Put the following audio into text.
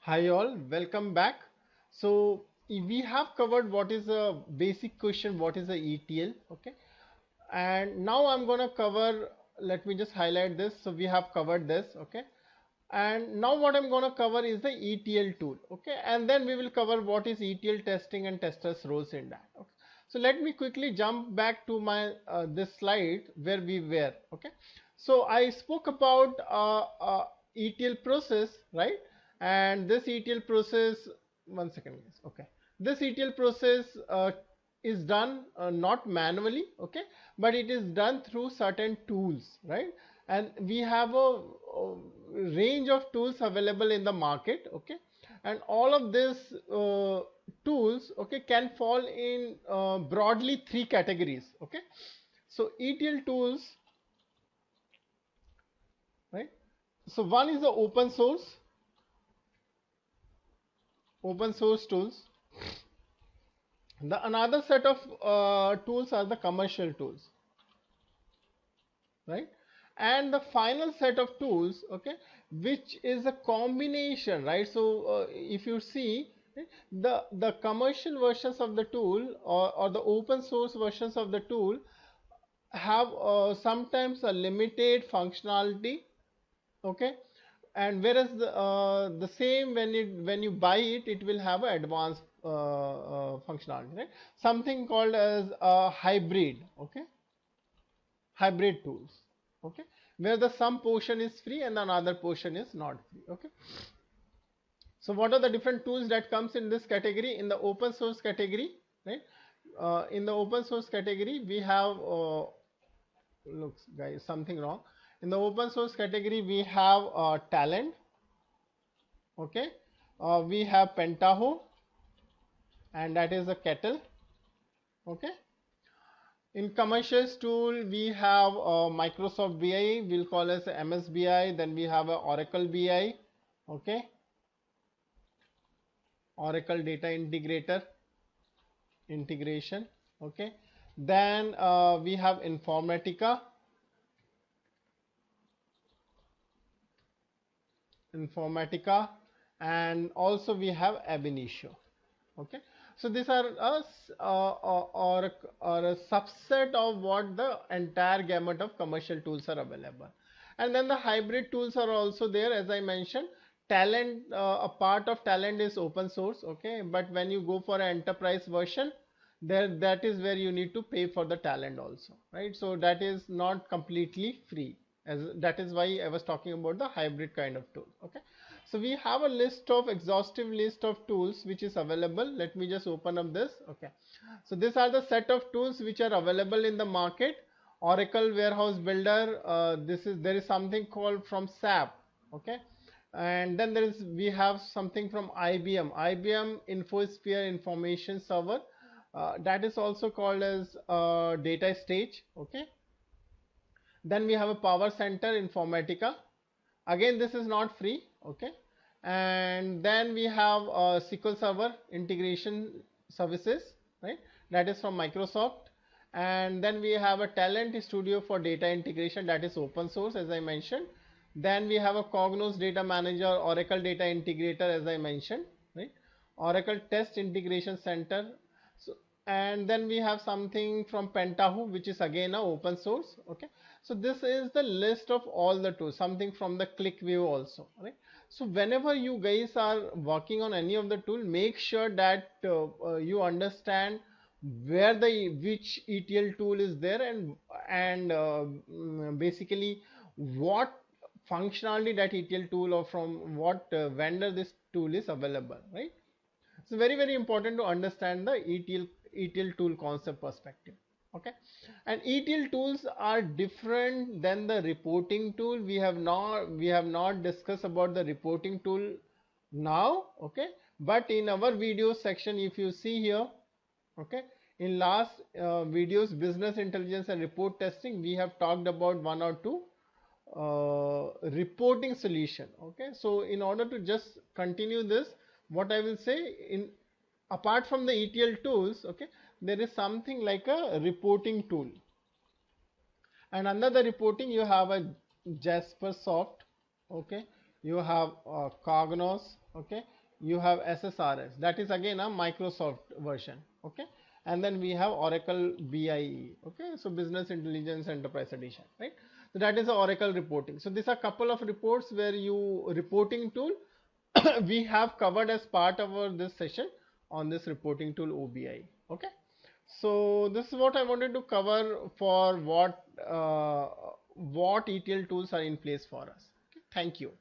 Hi all, welcome back. So we have covered what is a basic question, what is a ETL, okay? And now I'm gonna cover, let me just highlight this. So we have covered this, okay? And now what I'm gonna cover is the ETL tool, okay? And then we will cover what is ETL testing and testers roles in that. Okay? So let me quickly jump back to my this slide where we were, okay? So I spoke about ETL process, right? And this ETL process, one second, guys. Okay, this ETL process is done not manually, okay, but it is done through certain tools, right? And we have a range of tools available in the market, okay, and all of these tools, okay, can fall in broadly three categories, okay. So ETL tools, right? So one is the open source tools. The another set of tools are the commercial tools, right? And the final set of tools, okay, which is a combination, right? So if you see, right, the commercial versions of the tool or the open source versions of the tool have sometimes a limited functionality, okay, and whereas the same when you buy it, it will have an advanced functionality, right? Something called as a hybrid, okay, hybrid tools, okay, where the some portion is free and another portion is not free, okay. So what are the different tools that comes in this category? In the open source category, right? In the open source category we have looks guys something wrong. In the open source category we have Talend, okay, we have Pentaho, and that is a kettle, okay. In commercials tool we have Microsoft BI, we'll call as MSBI. Then we have a Oracle BI, okay, Oracle Data Integrator integration, okay. Then we have Informatica, and also we have Ab Initio, okay. So these are or a subset of what the entire gamut of commercial tools are available. And then the hybrid tools are also there, as I mentioned. Talend, a part of Talend is open source, okay, but when you go for an enterprise version, there that is where you need to pay for the Talend also, right? So that is not completely free, as that is why I was talking about the hybrid kind of tool, okay. So we have a list of exhaustive list of tools which is available. Let me just open up this, okay. So these are the set of tools which are available in the market. Oracle Warehouse Builder, there is something called from SAP, okay. And then we have something from IBM Infosphere Information Server, that is also called as Data Stage, okay. Then we have a Power Center Informatica. Again, this is not free, okay. And then we have SQL Server Integration Services, right? That is from Microsoft. And then we have a Talent Studio for data integration, that is open source, as I mentioned. Then we have a Cognos Data Manager, Oracle Data Integrator, as I mentioned, right? Oracle Test Integration Center. So, and then we have something from Pentaho, which is again a open source, okay. So this is the list of all the tools, something from the ClickView also, right? So whenever you guys are working on any of the tool, make sure that you understand where the which ETL tool is there, and basically what functionality that ETL tool or from what vendor this tool is available, right? It's very important to understand the ETL tool concept perspective, okay. And ETL tools are different than the reporting tool. We have not discussed about the reporting tool now, okay. But in our video section, if you see here, okay, in last videos, business intelligence and report testing, we have talked about one or two reporting solution, okay. So in order to just continue this, what I will say, in apart from the ETL tools, okay, there is something like a reporting tool. And under the reporting you have a Jasper Soft, okay. you have Cognos, okay, you have SSRS, that is again a Microsoft version, okay, and then we have Oracle BIE, okay, so Business Intelligence Enterprise Edition, right? So that is the Oracle reporting. So these are couple of reports where you reporting tool we have covered as part of our this session on this reporting tool OBI, okay. So this is what I wanted to cover for what ETL tools are in place for us. Okay, thank you.